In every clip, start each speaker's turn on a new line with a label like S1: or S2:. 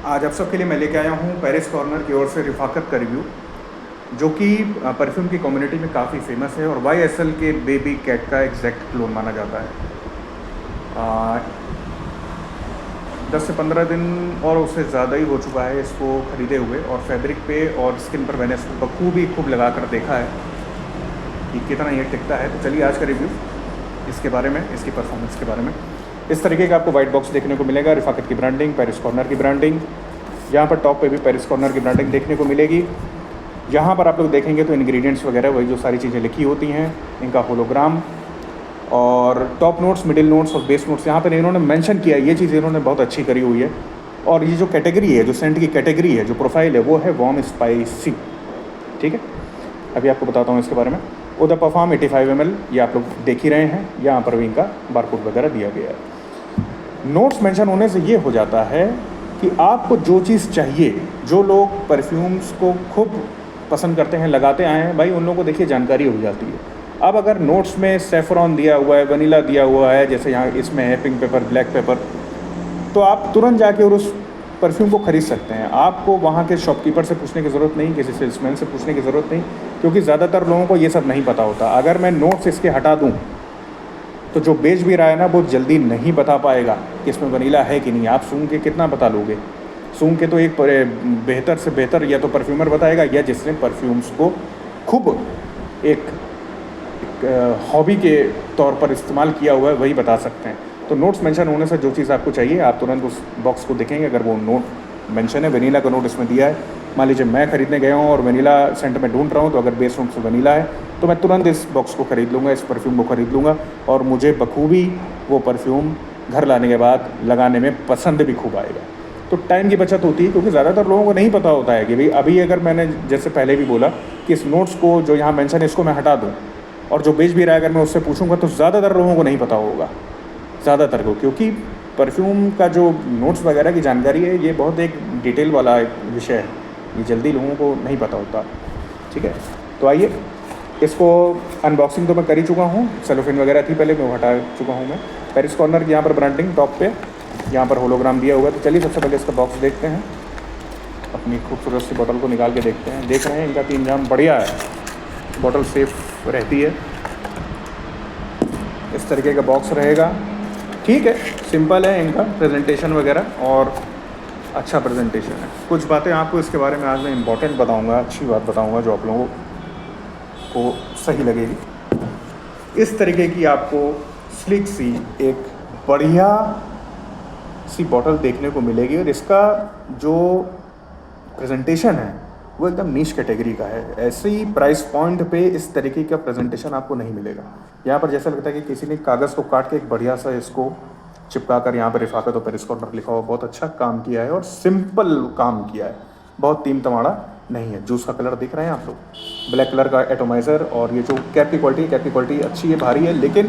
S1: आज आप सबके लिए मैं लेके आया हूँ पेरिस कॉर्नर की ओर से रिफाकत का रिव्यू, जो कि परफ्यूम की कम्युनिटी में काफ़ी फेमस है और YSL के बेबी कैट का एग्जैक्ट क्लोन माना जाता है। 10 से 15 दिन और उससे ज़्यादा ही हो चुका है इसको ख़रीदे हुए, और फैब्रिक पे और स्किन पर मैंने इसको बखूबी खूब लगा कर देखा है कि कितना ये टिकता है। तो चलिए आज का रिव्यू इसके बारे में, इसकी परफॉर्मेंस के बारे में। इस तरीके का आपको वाइट बॉक्स देखने को मिलेगा, रिफाकत की ब्रांडिंग, पेरिस कॉर्नर की ब्रांडिंग। यहाँ पर टॉप पे भी पेरिस कॉर्नर की ब्रांडिंग देखने को मिलेगी। यहाँ पर आप लोग देखेंगे तो इंग्रेडिएंट्स वगैरह वही जो सारी चीज़ें लिखी होती हैं, इनका होलोग्राम और टॉप नोट्स, मिडिल नोट्स और बेस नोट्स यहाँ पर इन्होंने मेंशन किया है। ये चीज़ इन्होंने बहुत अच्छी करी हुई है। और ये जो कैटेगरी है, जो सेंट की कैटेगरी है, जो प्रोफाइल है, वो है वार्म स्पाइसी। ठीक है, अभी आपको बताता हूँ इसके बारे में। उधर परफॉर्म 85 ml, ये आप लोग देख ही रहे हैं, यहाँ पर भी इनका बारकोड वगैरह दिया गया है। नोट्स मेंशन होने से ये हो जाता है कि आपको जो चीज़ चाहिए, जो लोग परफ्यूम्स को खूब पसंद करते हैं, लगाते आए हैं, भाई उन लोगों को देखिए जानकारी हो जाती है। अब अगर नोट्स में सेफ्रॉन दिया हुआ है, वनीला दिया हुआ है, जैसे यहाँ इसमें है पिंक पेपर, ब्लैक पेपर, तो आप तुरंत जाके और उस परफ्यूम को ख़रीद सकते हैं। आपको वहाँ के शॉपकीपर से पूछने की ज़रूरत नहीं, किसी सेल्समैन से पूछने की ज़रूरत नहीं, क्योंकि ज़्यादातर लोगों को ये सब नहीं पता होता। अगर मैं नोट्स इसके हटा दूँ तो जो बेच भी रहा है ना, वो जल्दी नहीं बता पाएगा कि इसमें वनीला है कि नहीं। आप सूंघ के कितना बता लोगे? सूंघ के तो एक बेहतर से बेहतर या तो परफ्यूमर बताएगा, या जिसने परफ्यूम्स को खूब एक हॉबी के तौर पर इस्तेमाल किया हुआ है, वही बता सकते हैं। तो नोट्स मेंशन होने से जो चीज़ आपको चाहिए, आप तुरंत उस बॉक्स को देखेंगे। अगर वो नोट मेंशन है, वनीला का नोट इसमें दिया है, मान लीजिए मैं ख़रीदने गया हूँ और वनीला सेंट में ढूंढ रहा हूँ, तो अगर बेस नोट से वनीला है तो मैं तुरंत इस बॉक्स को ख़रीद लूँगा, इस परफ्यूम को ख़रीद लूँगा, और मुझे बखूबी वो परफ्यूम घर लाने के बाद लगाने में पसंद भी खूब आएगा। तो टाइम की बचत होती है, क्योंकि ज़्यादातर लोगों को नहीं पता होता है कि भाई अभी अगर मैंने जैसे पहले भी बोला कि इस नोट्स को जो यहाँ मेंशन है, इसको मैं हटा दूँ, और जो बेच भी रहा है अगर मैं उससे पूछूंगा, तो ज़्यादातर लोगों को नहीं पता होगा, ज़्यादातर को, क्योंकि परफ्यूम का जो नोट्स वगैरह की जानकारी है, ये बहुत एक डिटेल वाला एक विषय है, ये जल्दी लोगों को नहीं पता होता। ठीक है, तो आइए, इसको अनबॉक्सिंग तो मैं कर ही चुका हूँ, सेलोफिन वगैरह थी पहले, मैं हटा चुका हूँ। मैं पेरिस कॉर्नर की यहाँ पर ब्रांडिंग टॉप पे, यहाँ पर होलोग्राम दिया हुआ है। तो चलिए सबसे पहले इसका बॉक्स देखते हैं, अपनी खूबसूरत सी बोतल को निकाल के देखते हैं। देख रहे हैं इनका तीन जाम बढ़िया है, बोतल सेफ रहती है। इस तरीके का बॉक्स रहेगा, ठीक है, सिंपल है इनका प्रेजेंटेशन वगैरह, और अच्छा प्रेजेंटेशन है। कुछ बातें आपको इसके बारे में आज मैं इम्पोर्टेंट बताऊंगा, अच्छी बात बताऊंगा जो आप लोगों को सही लगेगी। इस तरीके की आपको स्लिक सी एक बढ़िया सी बोतल देखने को मिलेगी, और इसका जो प्रेजेंटेशन है वो एकदम नीश कैटेगरी का है। ऐसे ही प्राइस पॉइंट पे इस तरीके का प्रेजेंटेशन आपको नहीं मिलेगा। यहाँ पर जैसा लगता है कि किसी ने कागज़ को काट के एक बढ़िया सा इसको चिपका कर यहाँ पर रिफाकत और पेरिस कॉर्नर लिखा हुआ, बहुत अच्छा काम किया है और सिंपल काम किया है, बहुत तीम तमाड़ा नहीं है। जूस का कलर दिख रहे हैं आप लोग, ब्लैक कलर का एटोमाइज़र, और ये जो कैप की क्वालिटी अच्छी है, भारी है, लेकिन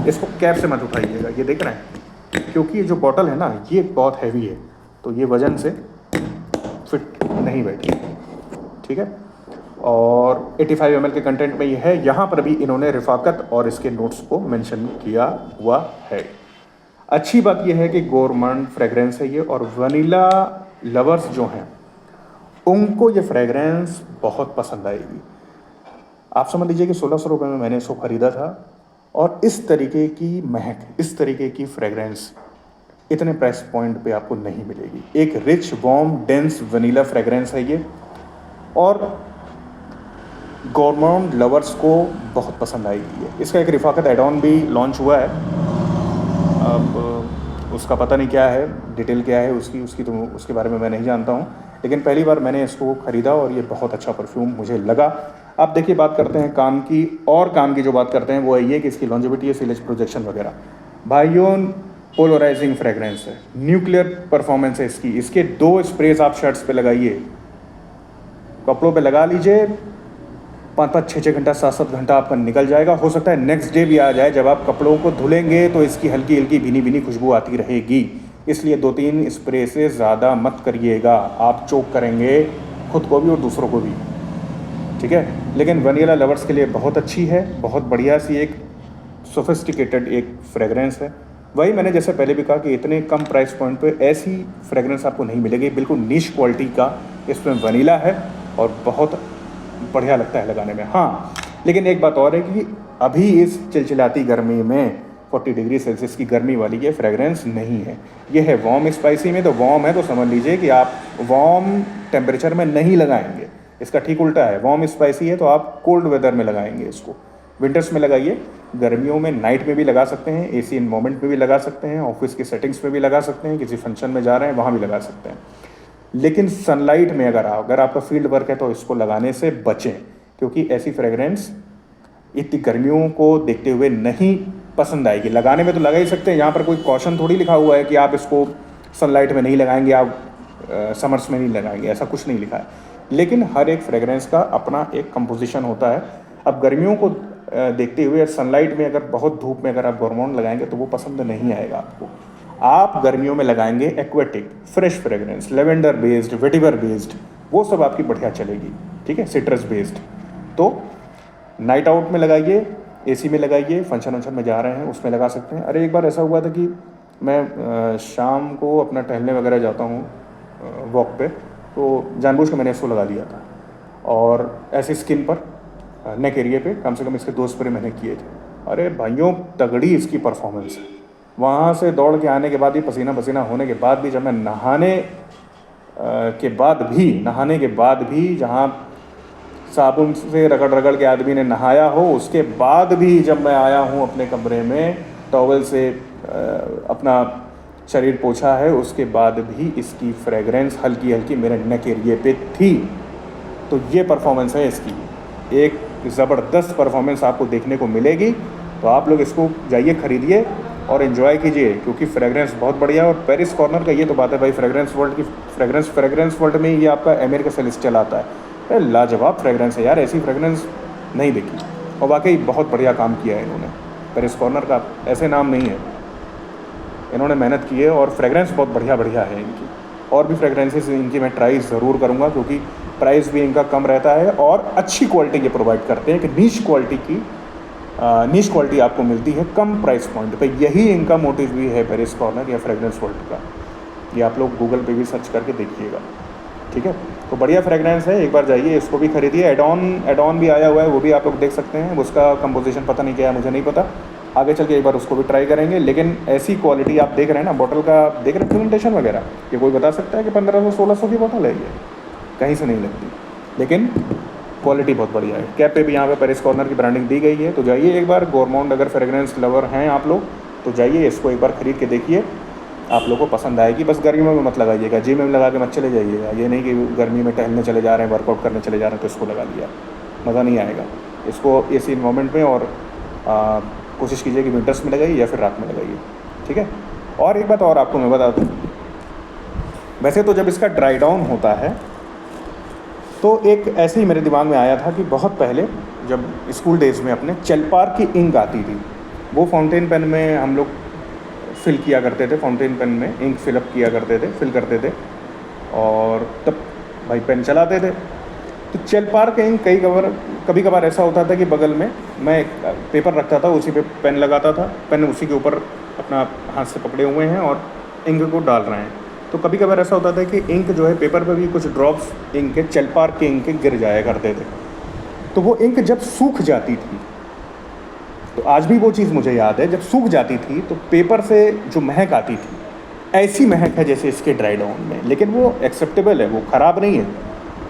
S1: इसको कैप से मत उठाइएगा, ये देख रहे हैं, क्योंकि ये जो बॉटल है ना, ये बहुत हैवी है, तो ये वज़न से फिट नहीं बैठी। ठीक है, और 85 ml के कंटेंट में ये है। यहाँ पर भी इन्होंने रिफाकत और इसके नोट्स को मेंशन किया हुआ है। अच्छी बात यह है कि गोरमेंट फ्रेगरेंस है ये, और वनीला लवर्स जो हैं उनको ये फ्रेगरेंस बहुत पसंद आएगी। आप समझ लीजिए कि 1600 रुपये में मैंने इसको ख़रीदा था, और इस तरीके की महक, इस तरीके की फ्रेगरेंस इतने प्राइस पॉइंट पे आपको नहीं मिलेगी। एक rich, warm, dense vanilla fragrance है ये, और गवर्नमेंट लवर्स को बहुत पसंद आएगी ये। इसका एक रिफाकत एड ऑन भी लॉन्च हुआ है, अब उसका पता नहीं क्या है, डिटेल क्या है उसकी तो उसके बारे में मैं नहीं जानता हूँ, लेकिन पहली बार मैंने इसको ख़रीदा और ये बहुत अच्छा परफ्यूम मुझे लगा। अब देखिए, बात करते हैं काम की, और काम की जो बात करते हैं वो है ये कि इसकी लॉन्जिविटी है, सीलेज प्रोजेक्शन वगैरह। भाइयों, पोलराइजिंग फ्रेगरेंस है, न्यूक्लियर परफॉर्मेंस है इसकी। इसके 2 स्प्रेज आप शर्ट्स पे लगाइए, कपड़ों पे लगा लीजिए, 5-5, 6-6 घंटा, 7-7 घंटा आपका निकल जाएगा। हो सकता है नेक्स्ट डे भी आ जाए, जब आप कपड़ों को धुलेंगे तो इसकी हल्की हल्की भीनी भीनी खुशबू आती रहेगी। इसलिए 2-3 स्प्रे से ज़्यादा मत करिएगा, आप चोक करेंगे खुद को भी और दूसरों को भी। ठीक है, लेकिन वनीला लवर्स के लिए बहुत अच्छी है, बहुत बढ़िया सी एक सोफिस्टिकेटेड एक फ्रेगरेंस है। वही मैंने जैसे पहले भी कहा कि इतने कम प्राइस पॉइंट पे ऐसी फ्रेगरेंस आपको नहीं मिलेगी, बिल्कुल नीश क्वालिटी का इसमें वनीला है और बहुत बढ़िया लगता है लगाने में। हाँ, लेकिन एक बात और है कि अभी इस चिलचिलाती गर्मी में 40 डिग्री सेल्सियस की गर्मी वाली ये फ्रेगरेंस नहीं है। ये है वार्म स्पाइसी में, तो वार्म है तो समझ लीजिए कि आप वार्म टेम्परेचर में नहीं लगाएंगे। इसका ठीक उल्टा है, वार्म स्पाइसी है तो आप कोल्ड वेदर में लगाएंगे इसको। विंटर्स में लगाइए, गर्मियों में नाइट में भी लगा सकते हैं, एसी इन्वायरमेंट में भी लगा सकते हैं, ऑफिस की सेटिंग्स में भी लगा सकते हैं, किसी फंक्शन में जा रहे हैं वहाँ भी लगा सकते हैं। लेकिन सनलाइट में अगर आपका फील्ड वर्क है तो इसको लगाने से बचें, क्योंकि ऐसी फ्रेगरेंस इतनी गर्मियों को देखते हुए नहीं पसंद आएगी। लगाने में तो लगा ही सकते हैं, यहाँ पर कोई कॉशन थोड़ी लिखा हुआ है कि आप इसको सनलाइट में नहीं लगाएंगे, आप समर्स में नहीं लगाएंगे, ऐसा कुछ नहीं लिखा है। लेकिन हर एक फ्रेगरेंस का अपना एक कंपोजिशन होता है। अब गर्मियों को देखते हुए सनलाइट में अगर बहुत धूप में अगर आप गोरमोन लगाएंगे तो वो पसंद नहीं आएगा आपको। आप गर्मियों में लगाएंगे aquatic fresh fragrance, lavender based, vetiver based, वो सब आपकी बढ़िया चलेगी, ठीक है, सिट्रस बेस्ड। तो नाइट आउट में लगाइए, एसी में लगाइए, फंक्शन वंक्शन में जा रहे हैं उसमें लगा सकते हैं। अरे एक बार ऐसा हुआ था कि मैं शाम को अपना टहलने वगैरह जाता हूँ वॉक पे, तो जानबूझ के मैंने इसको लगा लिया था और ऐसे स्किन पर नेक एरिया पे कम से कम इसके 2 स्प्रे मैंने किए थे। अरे भाइयों, तगड़ी इसकी परफॉर्मेंस है। वहाँ से दौड़ के आने के बाद भी, पसीना पसीना होने के बाद भी, जब मैं नहाने के बाद भी जहाँ साबुन से रगड़ रगड़ के आदमी ने नहाया हो, उसके बाद भी जब मैं आया हूँ अपने कमरे में टॉवल से अपना शरीर पोछा है, उसके बाद भी इसकी फ्रेगरेंस हल्की हल्की मेरे नेक एरिए पे थी। तो ये परफॉर्मेंस है इसकी, एक ज़बरदस्त परफॉर्मेंस आपको देखने को मिलेगी। तो आप लोग इसको जाइए खरीदिए और इन्जॉय कीजिए, क्योंकि फ्रेगरेंस बहुत बढ़िया। और पेरिस कॉर्नर का ये तो बात है भाई, फ्रेगरेंस वर्ल्ड में ये आपका अमेरिका सेलेस्टियल आता है। अरे लाजवाब फ्रेगरेंस है यार, ऐसी फ्रेगरेंस नहीं देखी और वाकई बहुत बढ़िया काम किया है इन्होंने। पेरिस कॉर्नर का ऐसे नाम नहीं है, इन्होंने मेहनत की है और फ्रेगरेंस बहुत बढ़िया है इनकी। और भी फ्रेगरेंसेस इनकी मैं ट्राई ज़रूर करूँगा, क्योंकि प्राइस भी इनका कम रहता है और अच्छी क्वालिटी ये प्रोवाइड करते हैं कि नीश क्वालिटी आपको मिलती है कम प्राइस पॉइंट पे। यही इनका मोटिव भी है पेरिस कॉर्नर या फ्रेगरेंस वर्ल्ड का। ये आप लोग गूगल पे भी सर्च करके देखिएगा, ठीक है। तो बढ़िया फ्रेगरेंस है, एक बार जाइए इसको भी खरीदिए। एडॉन भी आया हुआ है, वो भी आप लोग देख सकते हैं। उसका कंपोजिशन पता नहीं क्या है, मुझे नहीं पता, आगे चल के एक बार उसको भी ट्राई करेंगे। लेकिन ऐसी क्वालिटी आप देख रहे हैं ना, बॉटल का देख रहे हैं प्रेजेंटेशन वगैरह, ये कोई बता सकता है कि 1500-1600 की बॉटल है ये? कहीं से नहीं लगती, लेकिन क्वालिटी बहुत बढ़िया है। कैप पे भी यहाँ पे पेरिस कॉर्नर की ब्रांडिंग दी गई है। तो जाइए एक बार, गोरमोंड अगर फ्रेगरेंस लवर हैं आप लोग तो जाइए इसको एक बार ख़रीद के देखिए, आप लोगों को पसंद आएगी। बस गर्मियों में मत लगाइएगा, जिम में लगा के मत चले जाइएगा। ये नहीं कि गर्मी में टहलने चले जा रहे हैं, वर्कआउट करने चले जा रहे हैं तो इसको लगा लिया, मज़ा नहीं आएगा। इसको एसी इन्वायरमेंट में और कोशिश कीजिए कि विंटर्स में लगाइए या फिर रात में लगाइए, ठीक है। और एक बात और आपको मैं बता दूँ, वैसे तो जब इसका ड्राई डाउन होता है तो एक ऐसे ही मेरे दिमाग में आया था कि बहुत पहले जब स्कूल डेज़ में अपने चेलपार की इंक आती थी, वो फाउंटेन पेन में हम लोग फिल किया करते थे, फाउंटेन पेन में इंक फिलअप किया करते थे, फिल करते थे और तब भाई पेन चलाते थे। तो चेलपार के इंक कभी कभार ऐसा होता था कि बगल में मैं पेपर रखता था, उसी पे पेन लगाता था, पेन उसी के ऊपर अपना हाथ से पकड़े हुए हैं और इंक को डाल रहे हैं। तो कभी कभार ऐसा होता था कि इंक जो है पेपर पे भी कुछ ड्रॉप्स इंक के, चेलपार के इंक के गिर जाया करते थे। तो वो इंक जब सूख जाती थी, तो आज भी वो चीज़ मुझे याद है, जब सूख जाती थी तो पेपर से जो महक आती थी, ऐसी महक है जैसे इसके ड्राई डाउन में। लेकिन वो एक्सेप्टेबल है, वो ख़राब नहीं है।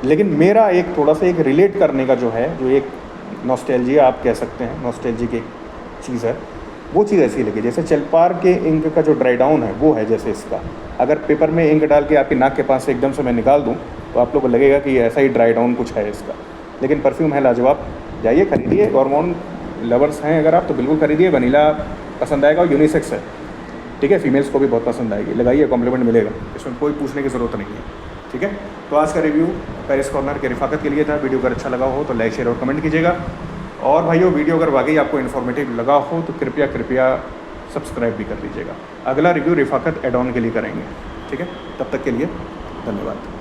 S1: लेकिन मेरा एक थोड़ा सा एक रिलेट करने का जो है, जो एक नॉस्टैल्जिया आप कह सकते हैं, नॉस्टैल्जिक एक चीज़ है, वो चीज़ ऐसी लगी जैसे चेलपार के इंक का जो ड्राई डाउन है वो है जैसे इसका। अगर पेपर में इंक डाल के आपकी नाक के पास से एकदम से मैं निकाल दूं तो आप लोग को लगेगा कि ऐसा ही ड्राई डाउन कुछ है इसका। लेकिन परफ्यूम है लाजवाब, जाइए खरीदिए। गोरमोन लवर्स हैं अगर आप तो बिल्कुल खरीदिए, वनीला पसंद आएगा और यूनिसेक्स है, ठीक है, फीमेल्स को भी बहुत पसंद आएगी। लगाइए, कॉम्प्लीमेंट मिलेगा, इसमें कोई पूछने की ज़रूरत नहीं है, ठीक है। तो आज का रिव्यू पेरिस कॉर्नर के रिफाकत के लिए था। वीडियो अगर अच्छा लगा हो तो लाइक, शेयर और कमेंट कीजिएगा। और भाइयों, वीडियो अगर वाकई आपको इन्फॉर्मेटिव लगा हो तो कृपया सब्सक्राइब भी कर लीजिएगा। अगला रिव्यू रिफाकत एड ऑन के लिए करेंगे, ठीक है। तब तक के लिए धन्यवाद।